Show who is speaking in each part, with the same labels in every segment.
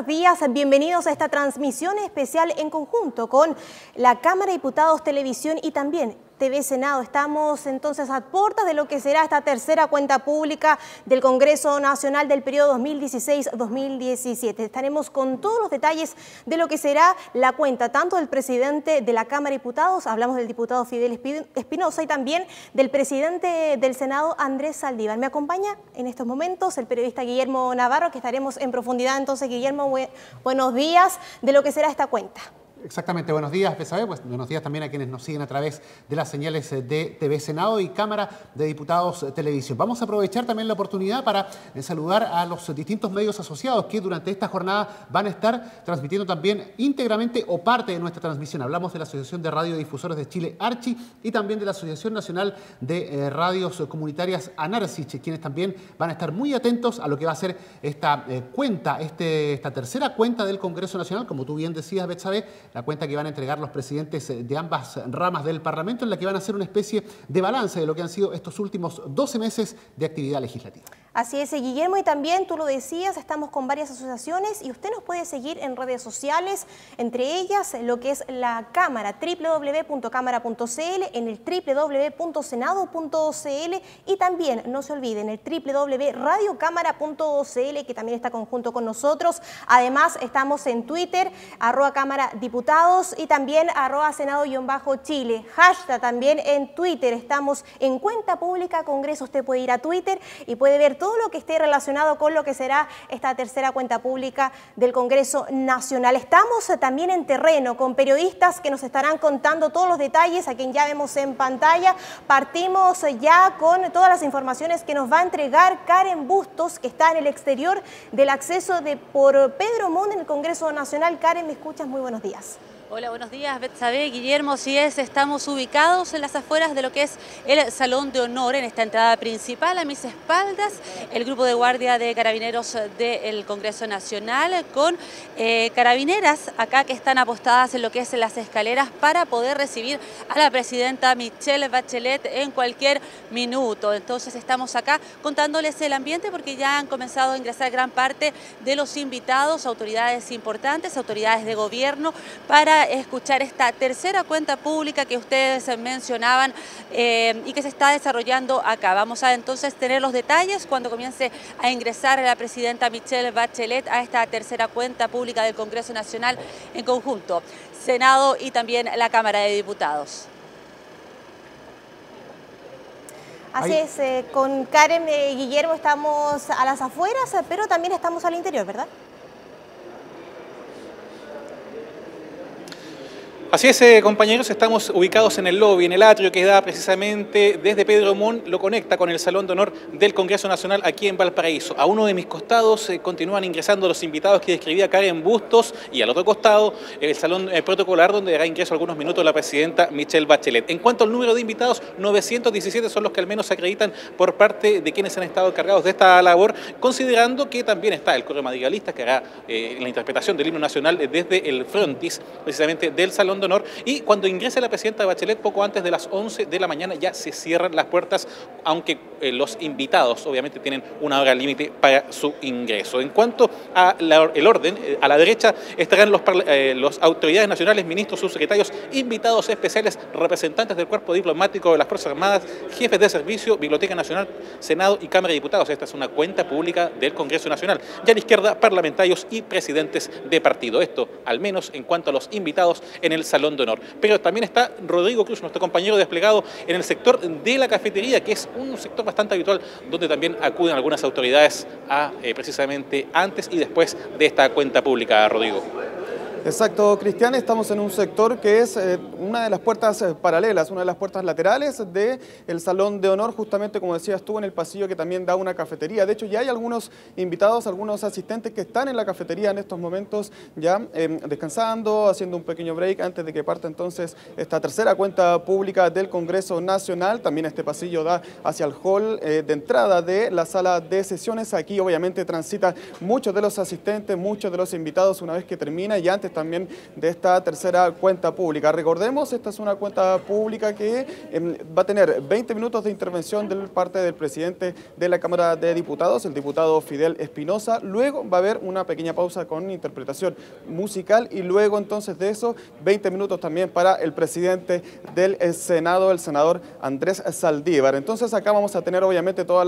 Speaker 1: buenos días. Bienvenidos a esta transmisión especial en conjunto con la Cámara de Diputados, Televisión y también TV Senado. Estamos entonces a puertas de lo que será esta tercera cuenta pública del Congreso Nacional del periodo 2016-2017. Estaremos con todos los detalles de lo que será la cuenta, tanto del presidente de la Cámara de Diputados, hablamos del diputado Fidel Espinosa, y también del presidente del Senado, Andrés Saldívar. Me acompaña en estos momentos el periodista Guillermo Navarro, que estaremos en profundidad. Entonces, Guillermo, buenos días de lo que será esta cuenta.
Speaker 2: Exactamente, buenos días, Betsabe, pues buenos días también a quienes nos siguen a través de las señales de TV Senado y Cámara de Diputados Televisión. Vamos a aprovechar también la oportunidad para saludar a los distintos medios asociados que durante esta jornada van a estar transmitiendo también íntegramente o parte de nuestra transmisión. Hablamos de la Asociación de Radiodifusores de Chile, Archi, y también de la Asociación Nacional de Radios Comunitarias, ANARCICH, quienes también van a estar muy atentos a lo que va a ser esta cuenta, esta tercera cuenta del Congreso Nacional, como tú bien decías, Betsabe, la cuenta que van a entregar los presidentes de ambas ramas del Parlamento, en la que van a hacer una especie de balance de lo que han sido estos últimos 12 meses de actividad legislativa.
Speaker 1: Así es, Guillermo, y también tú lo decías, estamos con varias asociaciones y usted nos puede seguir en redes sociales, entre ellas lo que es la Cámara, www.cámara.cl, en el www.senado.cl y también, no se olviden, el www.radiocámara.cl, que también está conjunto con nosotros. Además, estamos en Twitter, @cámara-diputados y también @senado-chile. Hashtag también en Twitter, estamos en Cuenta Pública Congreso. Usted puede ir a Twitter y puede ver todo lo que esté relacionado con lo que será esta tercera cuenta pública del Congreso Nacional. Estamos también en terreno con periodistas que nos estarán contando todos los detalles, a quien ya vemos en pantalla. Partimos ya con todas las informaciones que nos va a entregar Karen Bustos, que está en el exterior del acceso por Pedro Montt en el Congreso Nacional. Karen, ¿me escuchas? Muy buenos días.
Speaker 3: Hola, buenos días, Betsabe, Guillermo. Así es, estamos ubicados en las afueras de lo que es el Salón de Honor, en esta entrada principal. A mis espaldas, el grupo de guardia de carabineros del Congreso Nacional, con carabineras acá que están apostadas en lo que es las escaleras para poder recibir a la presidenta Michelle Bachelet en cualquier minuto. Entonces estamos acá contándoles el ambiente, porque ya han comenzado a ingresar gran parte de los invitados, autoridades importantes, autoridades de gobierno, para escuchar esta tercera cuenta pública que ustedes mencionaban y que se está desarrollando acá. Vamos a entonces tener los detalles cuando comience a ingresar la presidenta Michelle Bachelet a esta tercera cuenta pública del Congreso Nacional en conjunto, Senado y también la Cámara de Diputados.
Speaker 1: Así es, con Karen, Guillermo, estamos a las afueras, pero también estamos al interior, ¿verdad?
Speaker 4: Así es, compañeros, estamos ubicados en el lobby, en el atrio que da precisamente desde Pedro Montt, lo conecta con el Salón de Honor del Congreso Nacional aquí en Valparaíso. A uno de mis costados continúan ingresando los invitados que describía Karen Bustos, y al otro costado el salón protocolar, donde dará ingreso algunos minutos la presidenta Michelle Bachelet. En cuanto al número de invitados, 917 son los que al menos se acreditan por parte de quienes han estado encargados de esta labor, considerando que también está el coro madrigalista que hará la interpretación del himno nacional desde el frontis, precisamente del Salón de Honor, y cuando ingrese la presidenta Bachelet poco antes de las 11 de la mañana ya se cierran las puertas, aunque los invitados obviamente tienen una hora límite para su ingreso. En cuanto a el orden, a la derecha estarán los autoridades nacionales, ministros, subsecretarios, invitados especiales, representantes del cuerpo diplomático de las Fuerzas Armadas, jefes de servicio, Biblioteca Nacional, Senado y Cámara de Diputados. Esta es una cuenta pública del Congreso Nacional. Y a la izquierda, parlamentarios y presidentes de partido. Esto, al menos en cuanto a los invitados en el Salón de Honor. Pero también está Rodrigo Cruz, nuestro compañero desplegado en el sector de la cafetería, que es un sector bastante habitual, donde también acuden algunas autoridades a precisamente antes y después de esta cuenta pública, Rodrigo.
Speaker 5: Exacto, Cristian, estamos en un sector que es una de las puertas paralelas, una de las puertas laterales del Salón de Honor, justamente como decías tú, en el pasillo que también da una cafetería. De hecho, ya hay algunos invitados, algunos asistentes que están en la cafetería en estos momentos ya descansando, haciendo un pequeño break antes de que parta entonces esta tercera cuenta pública del Congreso Nacional. También este pasillo da hacia el hall de entrada de la sala de sesiones. Aquí obviamente transita muchos de los asistentes, muchos de los invitados una vez que termina, y antes también de esta tercera cuenta pública. Recordemos, esta es una cuenta pública que va a tener 20 minutos de intervención de parte del presidente de la Cámara de Diputados, el diputado Fidel Espinosa. Luego va a haber una pequeña pausa con interpretación musical y luego entonces de eso 20 minutos también para el presidente del Senado, el senador Andrés Saldívar. Entonces acá vamos a tener obviamente todas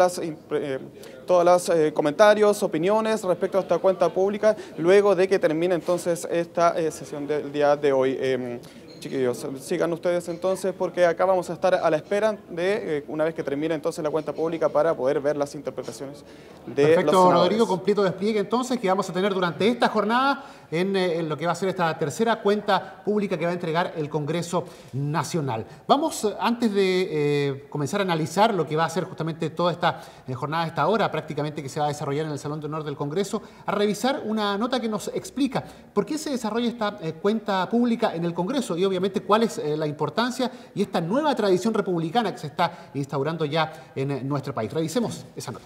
Speaker 5: las comentarios, opiniones respecto a esta cuenta pública luego de que termine entonces esta sesión del día de hoy. Chiquillos, sigan ustedes entonces porque acá vamos a estar a la espera de una vez que termine entonces la cuenta pública para poder ver las interpretaciones de los senadores.
Speaker 2: Perfecto, Rodrigo, completo despliegue entonces que vamos a tener durante esta jornada en lo que va a ser esta tercera cuenta pública que va a entregar el Congreso Nacional. Vamos, antes de comenzar a analizar lo que va a ser justamente toda esta jornada, esta hora prácticamente que se va a desarrollar en el Salón de Honor del Congreso, a revisar una nota que nos explica por qué se desarrolla esta cuenta pública en el Congreso y obviamente cuál es la importancia y esta nueva tradición republicana que se está instaurando ya en nuestro país. Revisemos esa nota.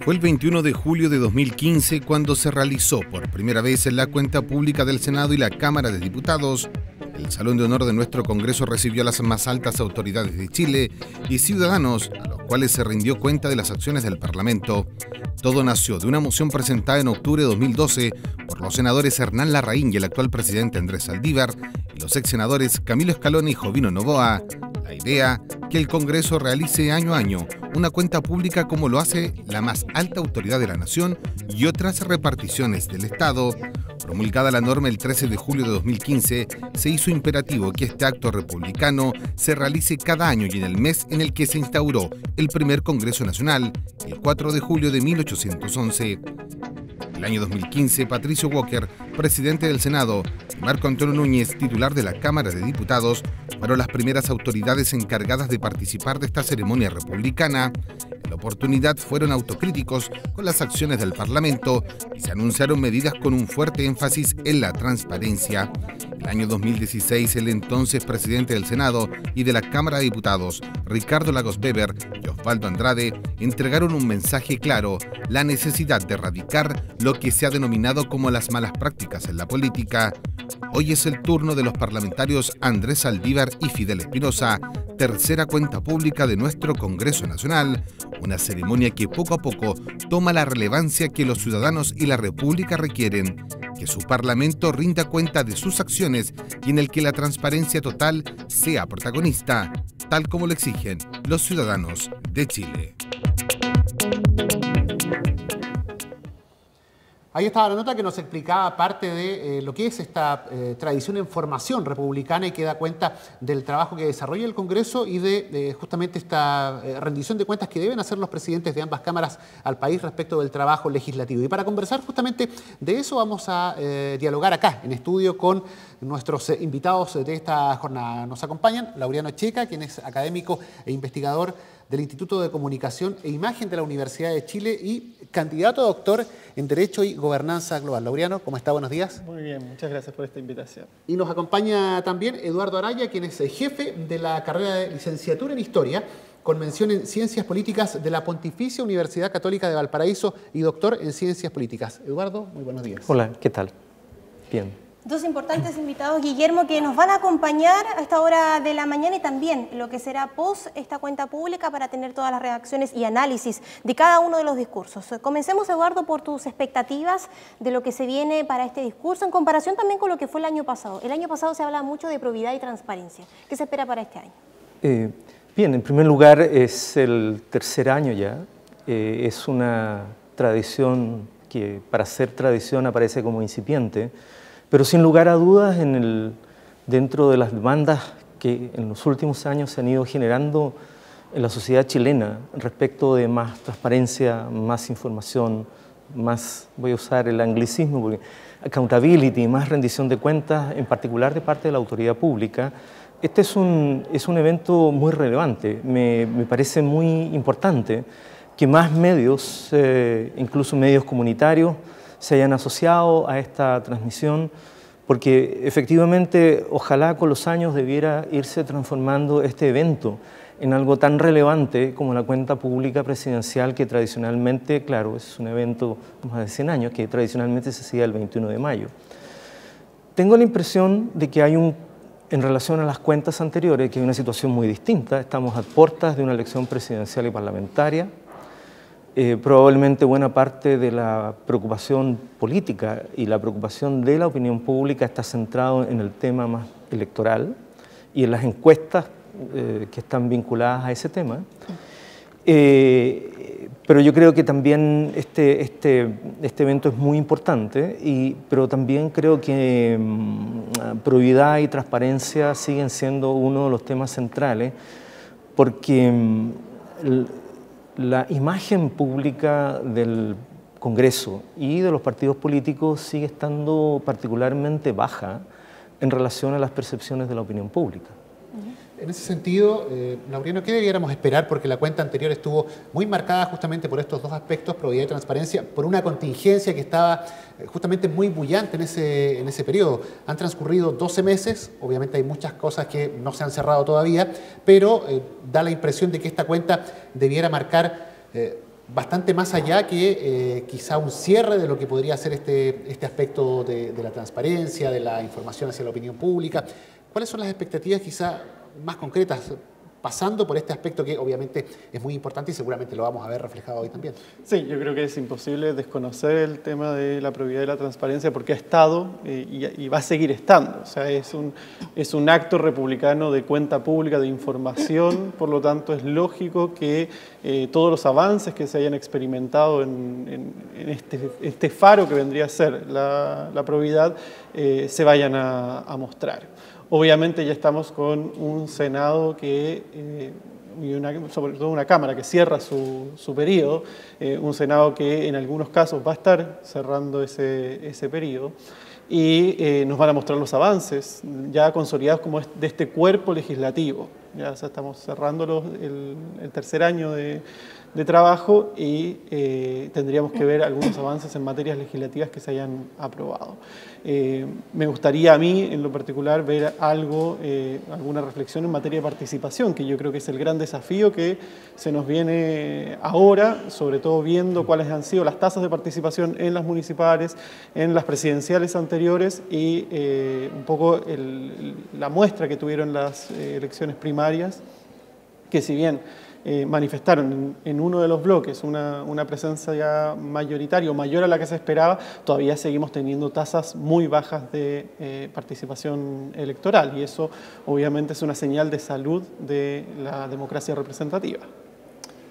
Speaker 6: Fue el 21 de julio de 2015 cuando se realizó por primera vez en la cuenta pública del Senado y la Cámara de Diputados. El Salón de Honor de nuestro Congreso recibió a las más altas autoridades de Chile y ciudadanos a los cuales se rindió cuenta de las acciones del Parlamento. Todo nació de una moción presentada en octubre de 2012 por los senadores Hernán Larraín y el actual presidente Andrés Saldívar y los ex senadores Camilo Escalona y Jovino Novoa. La idea, que el Congreso realice año a año una cuenta pública como lo hace la más alta autoridad de la nación y otras reparticiones del Estado. Promulgada la norma el 13 de julio de 2015, se hizo imperativo que este acto republicano se realice cada año y en el mes en el que se instauró el primer Congreso Nacional, el 4 de julio de 1811. El año 2015, Patricio Walker, presidente del Senado, y Marco Antonio Núñez, titular de la Cámara de Diputados, fueron las primeras autoridades encargadas de participar de esta ceremonia republicana. En la oportunidad fueron autocríticos con las acciones del Parlamento y se anunciaron medidas con un fuerte énfasis en la transparencia. El año 2016, el entonces presidente del Senado y de la Cámara de Diputados, Ricardo Lagos Weber y Osvaldo Andrade, entregaron un mensaje claro: la necesidad de erradicar lo que se ha denominado como las malas prácticas en la política. Hoy es el turno de los parlamentarios Andrés Saldívar y Fidel Espinosa, tercera cuenta pública de nuestro Congreso Nacional, una ceremonia que poco a poco toma la relevancia que los ciudadanos y la República requieren, que su Parlamento rinda cuenta de sus acciones y en el que la transparencia total sea protagonista, tal como lo exigen los ciudadanos de Chile.
Speaker 2: Ahí estaba la nota que nos explicaba parte de lo que es esta tradición en formación republicana y que da cuenta del trabajo que desarrolla el Congreso y de justamente esta rendición de cuentas que deben hacer los presidentes de ambas cámaras al país respecto del trabajo legislativo. Y para conversar justamente de eso vamos a dialogar acá en estudio con nuestros invitados de esta jornada. Nos acompañan Laureano Checa, quien es académico e investigador del Instituto de Comunicación e Imagen de la Universidad de Chile y candidato a doctor en Derecho y Gobernanza Global. Laureano, ¿cómo está? Buenos días.
Speaker 7: Muy bien, muchas gracias por esta invitación.
Speaker 2: Y nos acompaña también Eduardo Araya, quien es jefe de la carrera de licenciatura en Historia, con mención en Ciencias Políticas de la Pontificia Universidad Católica de Valparaíso y doctor en Ciencias Políticas. Eduardo, muy buenos días.
Speaker 7: Hola, ¿qué tal? Bien.
Speaker 1: Dos importantes invitados, Guillermo, que nos van a acompañar a esta hora de la mañana y también lo que será post esta cuenta pública para tener todas las reacciones y análisis de cada uno de los discursos. Comencemos, Eduardo, por tus expectativas de lo que se viene para este discurso en comparación también con lo que fue el año pasado. El año pasado se hablaba mucho de probidad y transparencia. ¿Qué se espera para este año?
Speaker 7: Bien, en primer lugar es el tercer año ya. Es una tradición que para ser tradición aparece como incipiente. Pero sin lugar a dudas, dentro de las demandas que en los últimos años se han ido generando en la sociedad chilena respecto de más transparencia, más información, más, voy a usar el anglicismo, porque accountability, más rendición de cuentas, en particular de parte de la autoridad pública, este es un evento muy relevante. Me parece muy importante que más medios, incluso medios comunitarios, se hayan asociado a esta transmisión, porque efectivamente ojalá con los años debiera irse transformando este evento en algo tan relevante como la cuenta pública presidencial, que tradicionalmente, claro, es un evento más de 100 años, que tradicionalmente se hacía el 21 de mayo. Tengo la impresión de que hay en relación a las cuentas anteriores, que hay una situación muy distinta. Estamos a puertas de una elección presidencial y parlamentaria. Probablemente buena parte de la preocupación política y la preocupación de la opinión pública está centrado en el tema más electoral y en las encuestas que están vinculadas a ese tema. Pero yo creo que también este evento es muy importante, pero también creo que probidad y transparencia siguen siendo uno de los temas centrales, porque la imagen pública del Congreso y de los partidos políticos sigue estando particularmente baja en relación a las percepciones de la opinión pública.
Speaker 2: En ese sentido, Laureano, ¿qué debiéramos esperar? Porque la cuenta anterior estuvo muy marcada justamente por estos dos aspectos, probidad y transparencia, por una contingencia que estaba justamente muy bullante en ese periodo. Han transcurrido 12 meses, obviamente hay muchas cosas que no se han cerrado todavía, pero da la impresión de que esta cuenta debiera marcar bastante más allá que quizá un cierre de lo que podría ser este aspecto de la transparencia, de la información hacia la opinión pública. ¿Cuáles son las expectativas quizá más concretas, pasando por este aspecto que obviamente es muy importante y seguramente lo vamos a ver reflejado hoy también?
Speaker 5: Sí, yo creo que es imposible desconocer el tema de la probidad y la transparencia, porque ha estado y va a seguir estando. O sea, es un acto republicano de cuenta pública, de información, por lo tanto es lógico que todos los avances que se hayan experimentado en este faro que vendría a ser la probidad se vayan a mostrar. Obviamente ya estamos con un Senado y sobre todo una Cámara que cierra su periodo, un Senado que en algunos casos va a estar cerrando ese periodo, y nos van a mostrar los avances ya consolidados como de este cuerpo legislativo. Ya estamos cerrando el tercer año de trabajo y tendríamos que ver algunos avances en materias legislativas que se hayan aprobado. Me gustaría a mí, en lo particular, ver alguna reflexión en materia de participación, que yo creo que es el gran desafío que se nos viene ahora, sobre todo viendo cuáles han sido las tasas de participación en las municipales, en las presidenciales anteriores y un poco la muestra que tuvieron las elecciones primarias, que si bien manifestaron en uno de los bloques una presencia ya mayoritaria o mayor a la que se esperaba, todavía seguimos teniendo tasas muy bajas de participación electoral, y eso obviamente es una señal de salud de la democracia representativa.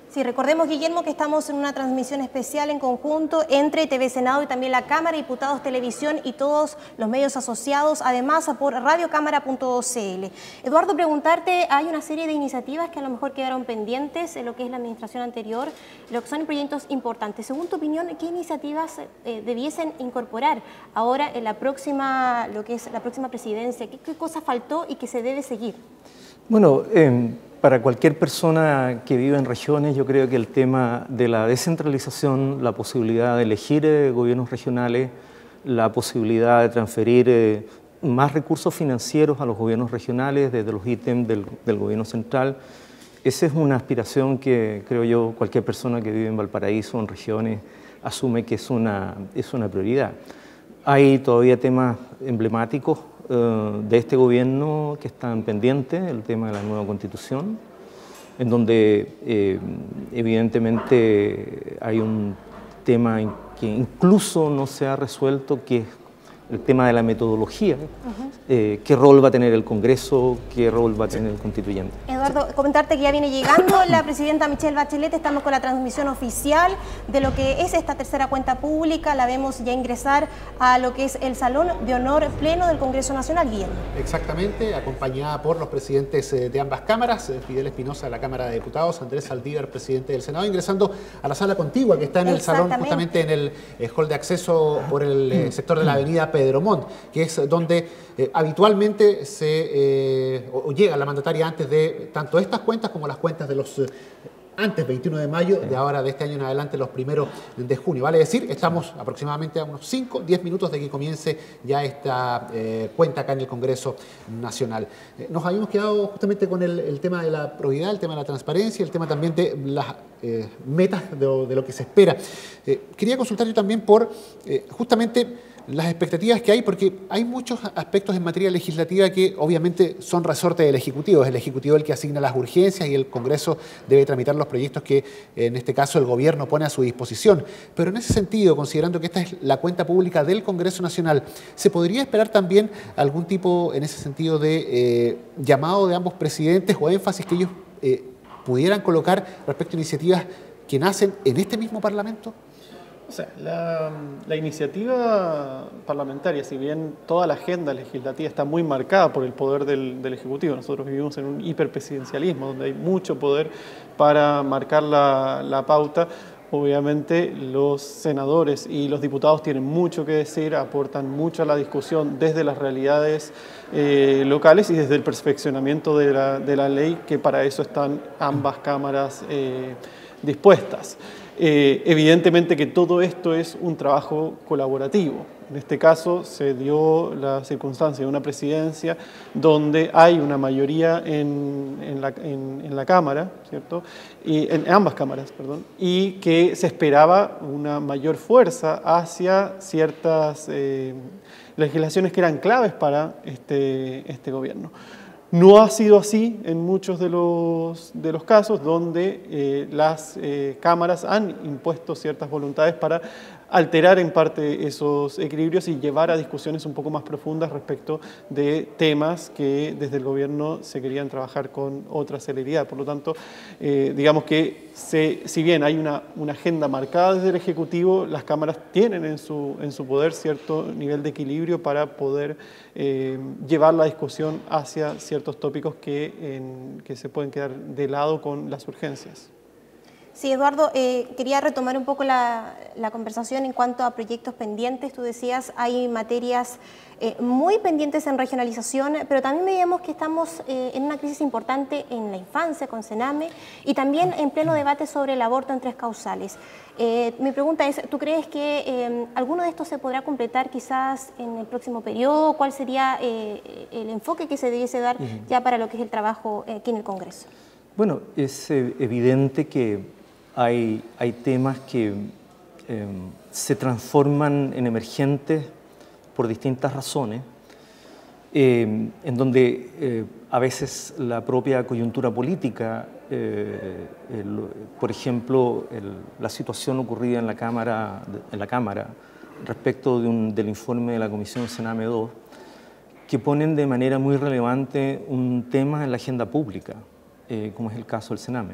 Speaker 1: Sí, recordemos, Guillermo, que estamos en una transmisión especial en conjunto entre TV Senado y también la Cámara, Diputados, Televisión y todos los medios asociados, además por radiocámara.cl. Eduardo, preguntarte, hay una serie de iniciativas que a lo mejor quedaron pendientes en lo que es la administración anterior, lo que son proyectos importantes. Según tu opinión, ¿qué iniciativas debiesen incorporar ahora en la próxima presidencia? ¿Qué cosa faltó y qué se debe seguir?
Speaker 7: Bueno, para cualquier persona que vive en regiones, yo creo que el tema de la descentralización, la posibilidad de elegir gobiernos regionales, la posibilidad de transferir más recursos financieros a los gobiernos regionales desde los ítems del gobierno central, esa es una aspiración que creo yo cualquier persona que vive en Valparaíso, en regiones, asume que es una prioridad. Hay todavía temas emblemáticos de este gobierno que están pendientes, el tema de la nueva Constitución, en donde evidentemente hay un tema que incluso no se ha resuelto, que es el tema de la metodología. ¿Qué rol va a tener el Congreso? ¿Qué rol va a tener el constituyente?
Speaker 1: Eduardo, comentarte que ya viene llegando la presidenta Michelle Bachelet. Estamos con la transmisión oficial de lo que es esta tercera cuenta pública. La vemos ya ingresar a lo que es el Salón de Honor Pleno del Congreso Nacional, Guillermo.
Speaker 2: Exactamente, acompañada por los presidentes de ambas cámaras, Fidel Espinosa de la Cámara de Diputados, Andrés Saldívar, presidente del Senado, ingresando a la sala contigua que está en el salón, justamente en el hall de acceso por el sector de la avenida Pedro Montt, que es donde habitualmente llega la mandataria antes de tanto estas cuentas como las cuentas de los antes 21 de mayo, de ahora de este año en adelante los primeros de junio. Vale decir, estamos aproximadamente a unos 5-10 minutos de que comience ya esta cuenta acá en el Congreso Nacional. Nos habíamos quedado justamente con el tema de la probidad, el tema de la transparencia, el tema también de las metas de lo que se espera. Quería consultar yo también por justamente las expectativas que hay, porque hay muchos aspectos en materia legislativa que obviamente son resorte del Ejecutivo. Es el Ejecutivo el que asigna las urgencias y el Congreso debe tramitar los proyectos que en este caso el Gobierno pone a su disposición. Pero en ese sentido, considerando que esta es la cuenta pública del Congreso Nacional, ¿se podría esperar también algún tipo en ese sentido de llamado de ambos presidentes o énfasis que ellos pudieran colocar respecto a iniciativas que nacen en este mismo Parlamento?
Speaker 5: O sea, la iniciativa parlamentaria, si bien toda la agenda legislativa está muy marcada por el poder del Ejecutivo, nosotros vivimos en un hiperpresidencialismo donde hay mucho poder para marcar la pauta. Obviamente los senadores y los diputados tienen mucho que decir, aportan mucho a la discusión desde las realidades locales y desde el perfeccionamiento de la ley, que para eso están ambas cámaras dispuestas. Evidentemente que todo esto es un trabajo colaborativo. En este caso se dio la circunstancia de una presidencia donde hay una mayoría en la Cámara, ¿cierto? Y en ambas cámaras, perdón, y que se esperaba una mayor fuerza hacia ciertas legislaciones que eran claves para este gobierno. No ha sido así en muchos de los casos donde las cámaras han impuesto ciertas voluntades para alterar en parte esos equilibrios y llevar a discusiones un poco más profundas respecto de temas que desde el gobierno se querían trabajar con otra celeridad. Por lo tanto, digamos que si bien hay una agenda marcada desde el Ejecutivo, las cámaras tienen en su poder cierto nivel de equilibrio para poder llevar la discusión hacia ciertos tópicos que se pueden quedar de lado con las urgencias.
Speaker 1: Sí, Eduardo, quería retomar un poco la conversación en cuanto a proyectos pendientes. Tú decías, hay materias muy pendientes en regionalización, pero también veíamos que estamos en una crisis importante en la infancia con Sename y también en pleno debate sobre el aborto en 3 causales. Mi pregunta es, ¿tú crees que alguno de estos se podrá completar quizás en el próximo periodo? ¿Cuál sería el enfoque que se debiese dar ya para lo que es el trabajo aquí en el Congreso?
Speaker 7: Bueno, es evidente que hay temas que se transforman en emergentes por distintas razones, en donde a veces la propia coyuntura política, por ejemplo, la situación ocurrida en la Cámara respecto del informe de la Comisión Sename 2, que ponen de manera muy relevante un tema en la agenda pública, como es el caso del Sename.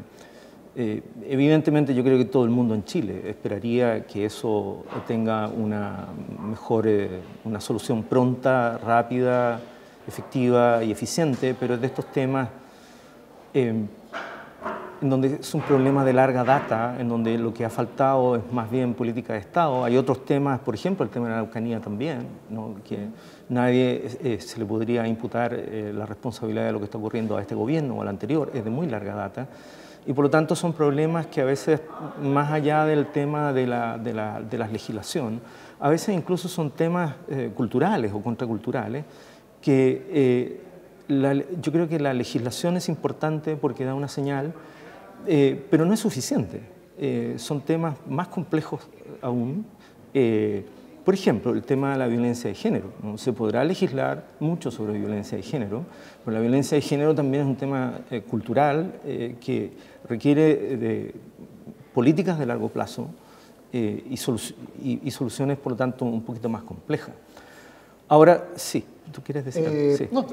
Speaker 7: Evidentemente yo creo que todo el mundo en Chile esperaría que eso tenga una solución pronta, rápida, efectiva y eficiente, pero es de estos temas en donde es un problema de larga data, en donde lo que ha faltado es más bien política de Estado. Hay otros temas, por ejemplo, el tema de la Araucanía también, ¿no? Que nadie se le podría imputar la responsabilidad de lo que está ocurriendo a este gobierno o al anterior, es de muy larga data. Y por lo tanto son problemas que a veces, más allá del tema de la legislación, a veces incluso son temas culturales o contraculturales, que yo creo que la legislación es importante porque da una señal, pero no es suficiente. Son temas más complejos aún. Por ejemplo, el tema de la violencia de género, ¿no? Se podrá legislar mucho sobre violencia de género, pero la violencia de género también es un tema cultural que requiere de políticas de largo plazo y soluciones, por lo tanto, un poquito más complejas. Ahora, sí, ¿tú quieres decir algo? Sí.
Speaker 2: No,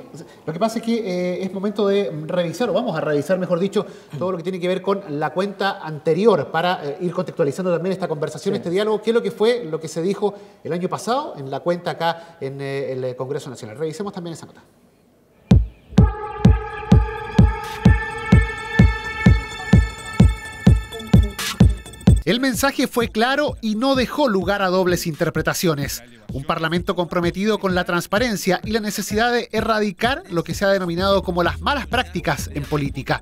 Speaker 2: lo que pasa es que es momento de revisar, o vamos a revisar, mejor dicho, todo lo que tiene que ver con la cuenta anterior para ir contextualizando también esta conversación, este diálogo, qué es lo que fue, lo que se dijo el año pasado en la cuenta acá en el Congreso Nacional. Revisemos también esa nota. El mensaje fue claro y no dejó lugar a dobles interpretaciones. Un Parlamento comprometido con la transparencia y la necesidad de erradicar lo que se ha denominado como las malas prácticas en política.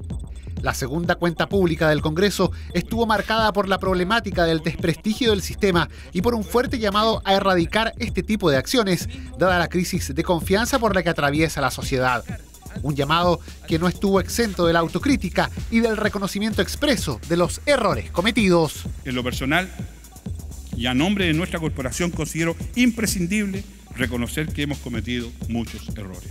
Speaker 2: La segunda cuenta pública del Congreso estuvo marcada por la problemática del desprestigio del sistema y por un fuerte llamado a erradicar este tipo de acciones, dada la crisis de confianza por la que atraviesa la sociedad. Un llamado que no estuvo exento de la autocrítica y del reconocimiento expreso de los errores cometidos.
Speaker 8: En lo personal y a nombre de nuestra corporación considero imprescindible reconocer que hemos cometido muchos errores,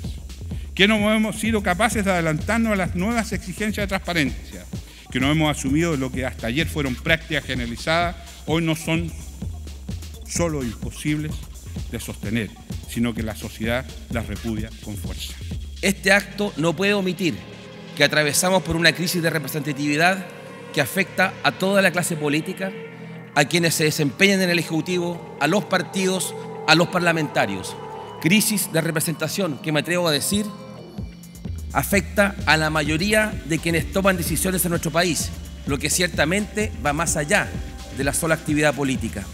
Speaker 8: que no hemos sido capaces de adelantarnos a las nuevas exigencias de transparencia, que no hemos asumido lo que hasta ayer fueron prácticas generalizadas, hoy no son solo imposibles de sostener, sino que la sociedad las repudia con fuerza.
Speaker 9: Este acto no puede omitir que atravesamos por una crisis de representatividad que afecta a toda la clase política, a quienes se desempeñan en el Ejecutivo, a los partidos, a los parlamentarios. Crisis de representación que, me atrevo a decir, afecta a la mayoría de quienes toman decisiones en nuestro país, lo que ciertamente va más allá de la sola actividad política.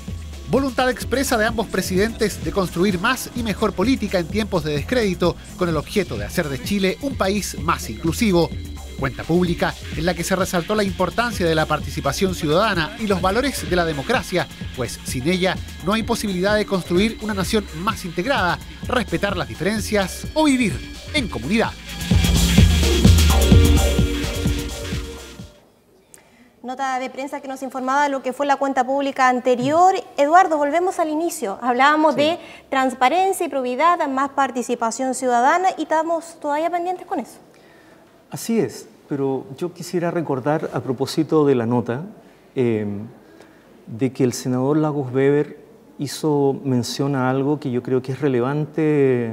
Speaker 2: Voluntad expresa de ambos presidentes de construir más y mejor política en tiempos de descrédito, con el objeto de hacer de Chile un país más inclusivo. Cuenta pública en la que se resaltó la importancia de la participación ciudadana y los valores de la democracia, pues sin ella no hay posibilidad de construir una nación más integrada, respetar las diferencias o vivir en comunidad.
Speaker 1: Nota de prensa que nos informaba de lo que fue la cuenta pública anterior. Eduardo, volvemos al inicio. Hablábamos de transparencia y probidad, más participación ciudadana y estamos todavía pendientes con eso.
Speaker 7: Así es, pero yo quisiera recordar a propósito de la nota de que el senador Lagos Weber hizo mención a algo que yo creo que es relevante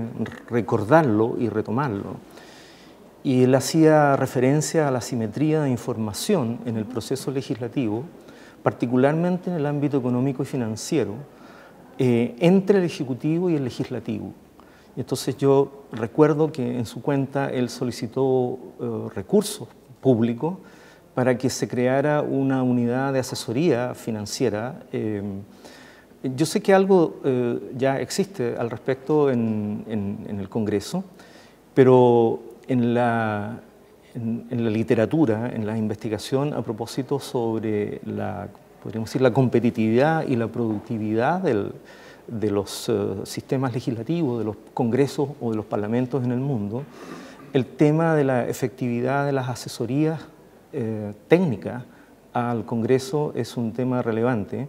Speaker 7: recordarlo y retomarlo. Y él hacía referencia a la asimetría de información en el proceso legislativo, particularmente en el ámbito económico y financiero, entre el Ejecutivo y el Legislativo. Y entonces yo recuerdo que en su cuenta él solicitó recursos públicos para que se creara una unidad de asesoría financiera. Yo sé que algo ya existe al respecto en el Congreso, pero en la literatura, en la investigación a propósito sobre podríamos decir, la competitividad y la productividad de los sistemas legislativos, de los congresos o de los parlamentos en el mundo, el tema de la efectividad de las asesorías técnicas al Congreso es un tema relevante.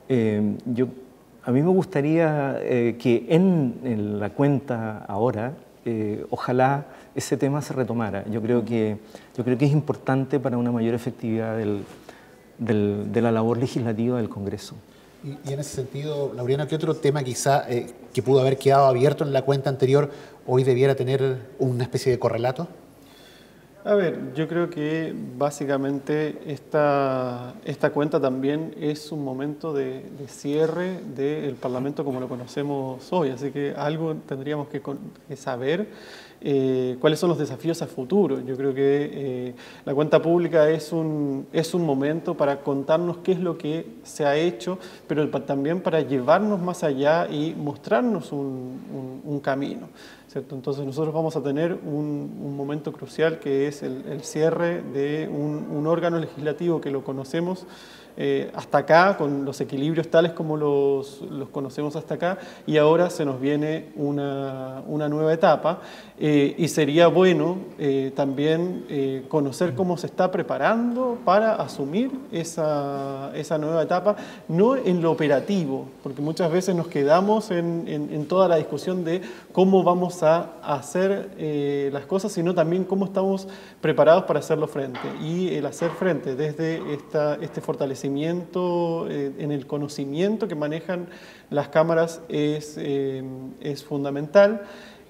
Speaker 7: A mí me gustaría que en la cuenta ahora, ojalá ese tema se retomara. Yo creo que es importante para una mayor efectividad de la labor legislativa del Congreso.
Speaker 2: Y en ese sentido, Laureano, ¿qué otro tema quizá que pudo haber quedado abierto en la cuenta anterior hoy debiera tener una especie de correlato?
Speaker 5: A ver, yo creo que básicamente esta cuenta también es un momento de cierre del Parlamento como lo conocemos hoy, así que algo tendríamos que saber cuáles son los desafíos a futuro. Yo creo que la cuenta pública es un momento para contarnos qué es lo que se ha hecho, pero también para llevarnos más allá y mostrarnos un camino, ¿cierto? Entonces nosotros vamos a tener un momento crucial que es el cierre de un órgano legislativo que lo conocemos hasta acá, con los equilibrios tales como los conocemos hasta acá, y ahora se nos viene una nueva etapa, y sería bueno también conocer cómo se está preparando para asumir esa nueva etapa, no en lo operativo, porque muchas veces nos quedamos en toda la discusión de cómo vamos a hacer las cosas, sino también cómo estamos preparados para hacerlo frente, y el hacer frente desde este fortalecimiento en el conocimiento que manejan las cámaras es fundamental.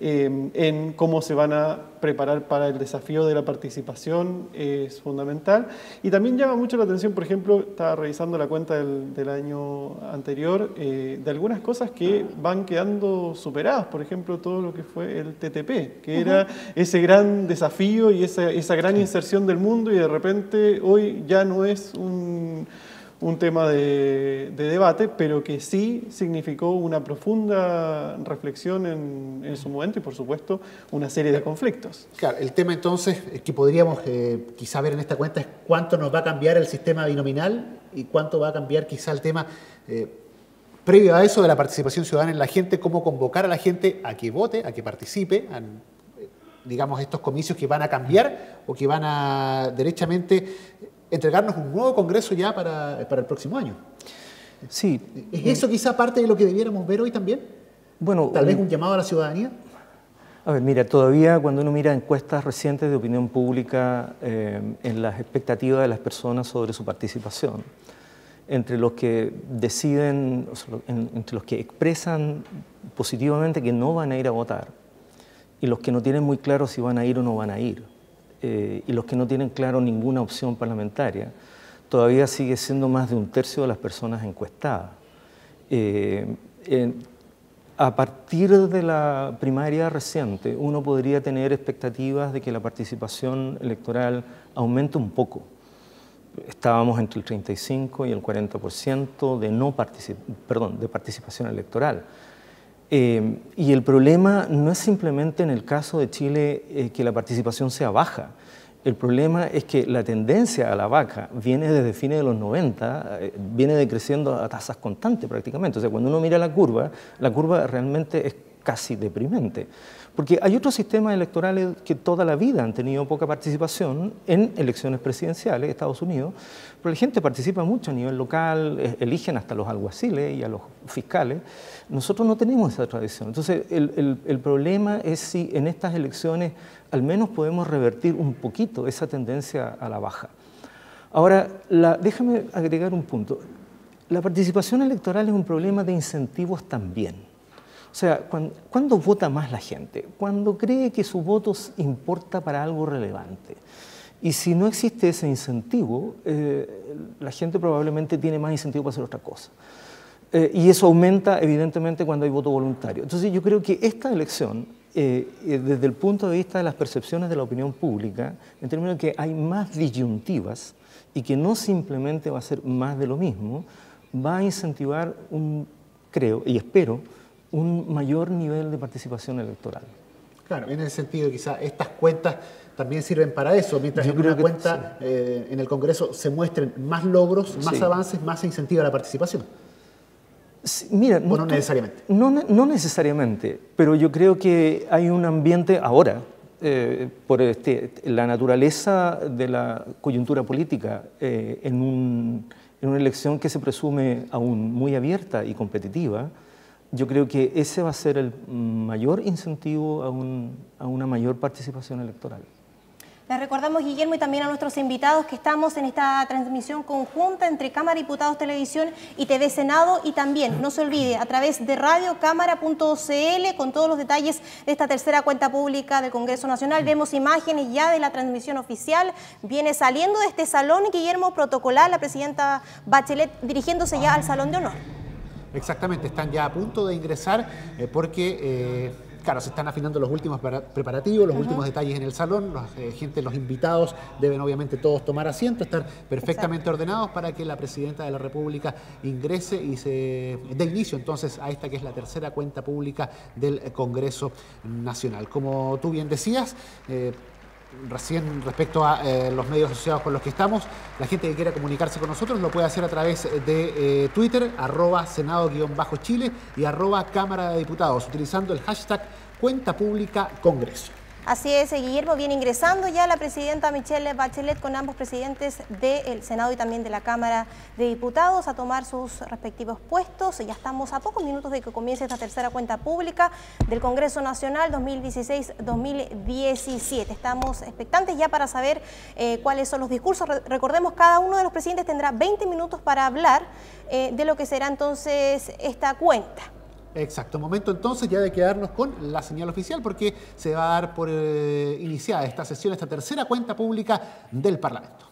Speaker 5: En cómo se van a preparar para el desafío de la participación es fundamental. Y también llama mucho la atención, por ejemplo, estaba revisando la cuenta del año anterior, de algunas cosas que van quedando superadas, por ejemplo, todo lo que fue el TTP, que era ese gran desafío y esa gran inserción del mundo, y de repente hoy ya no es un un tema de debate, pero que sí significó una profunda reflexión en su momento y, por supuesto, una serie de conflictos.
Speaker 2: Claro, el tema entonces que podríamos quizá ver en esta cuenta es cuánto nos va a cambiar el sistema binominal y cuánto va a cambiar quizá el tema previo a eso de la participación ciudadana en la gente, cómo convocar a la gente a que vote, a que participe, digamos, estos comicios que van a cambiar o que van a derechamente entregarnos un nuevo Congreso ya para el próximo año.
Speaker 7: Sí.
Speaker 2: ¿Es eso quizá parte de lo que debiéramos ver hoy también?
Speaker 7: Bueno,
Speaker 2: tal vez un llamado a la ciudadanía.
Speaker 7: A ver, mira, todavía cuando uno mira encuestas recientes de opinión pública en las expectativas de las personas sobre su participación, entre los que deciden, entre los que expresan positivamente que no van a ir a votar y los que no tienen muy claro si van a ir o no van a ir, y los que no tienen claro ninguna opción parlamentaria, todavía sigue siendo más de un tercio de las personas encuestadas. A partir de la primaria reciente, uno podría tener expectativas de que la participación electoral aumente un poco. Estábamos entre el 35 y el 40% de participación electoral. Y el problema no es simplemente en el caso de Chile que la participación sea baja. El problema es que la tendencia a la baja viene desde fines de los 90, viene decreciendo a tasas constantes prácticamente. O sea, cuando uno mira la curva realmente es casi deprimente. Porque hay otros sistemas electorales que toda la vida han tenido poca participación en elecciones presidenciales, Estados Unidos, pero la gente participa mucho a nivel local, eligen hasta los alguaciles y a los fiscales. Nosotros no tenemos esa tradición. Entonces, el problema es si en estas elecciones al menos podemos revertir un poquito esa tendencia a la baja. Ahora, déjame agregar un punto. La participación electoral es un problema de incentivos también. O sea, ¿cuándo vota más la gente? Cuando cree que su voto importa para algo relevante. Y si no existe ese incentivo, la gente probablemente tiene más incentivo para hacer otra cosa. Y eso aumenta, evidentemente, cuando hay voto voluntario. Entonces, yo creo que esta elección, desde el punto de vista de las percepciones de la opinión pública, en términos de que hay más disyuntivas y que no simplemente va a ser más de lo mismo, va a incentivar, creo y espero, un mayor nivel de participación electoral. Claro, en ese sentido, quizá estas cuentas también sirven para eso. Mientras en una cuenta en el Congreso se muestren más logros, más avances, más se incentiva la participación. Sí, mira, no necesariamente. No necesariamente, pero yo creo que hay un ambiente ahora, por la naturaleza de la coyuntura política, en una elección que se presume aún muy abierta y competitiva. Yo creo que ese va a ser el mayor incentivo a una mayor participación electoral.
Speaker 1: Les recordamos, Guillermo, y también a nuestros invitados que estamos en esta transmisión conjunta entre Cámara de Diputados Televisión y TV Senado, y también, no se olvide, a través de radiocámara.cl con todos los detalles de esta tercera cuenta pública del Congreso Nacional. Vemos imágenes ya de la transmisión oficial. Viene saliendo de este salón, Guillermo, protocolar, la presidenta Bachelet dirigiéndose ya al Salón de Honor. Exactamente, están ya a punto de ingresar porque, claro, se están afinando los últimos preparativos, los últimos detalles en el salón. Los invitados deben obviamente todos tomar asiento, estar perfectamente ordenados para que la Presidenta de la República ingrese y se dé inicio entonces a esta que es la tercera cuenta pública del Congreso Nacional. Como tú bien decías, recién respecto a los medios asociados con los que estamos, la gente que quiera comunicarse con nosotros lo puede hacer a través de Twitter, @senado_chile y @Cámara de Diputados, utilizando el hashtag Cuenta Pública Congreso. Así es, Guillermo, viene ingresando ya la presidenta Michelle Bachelet con ambos presidentes del Senado y también de la Cámara de Diputados a tomar sus respectivos puestos. Ya estamos a pocos minutos de que comience esta tercera cuenta pública del Congreso Nacional 2016-2017. Estamos expectantes ya para saber cuáles son los discursos. Recordemos, cada uno de los presidentes tendrá 20 minutos para hablar de lo que será entonces esta cuenta. Exacto, momento entonces ya de quedarnos con la señal oficial porque se va a dar por iniciada esta sesión, esta tercera cuenta pública del Parlamento.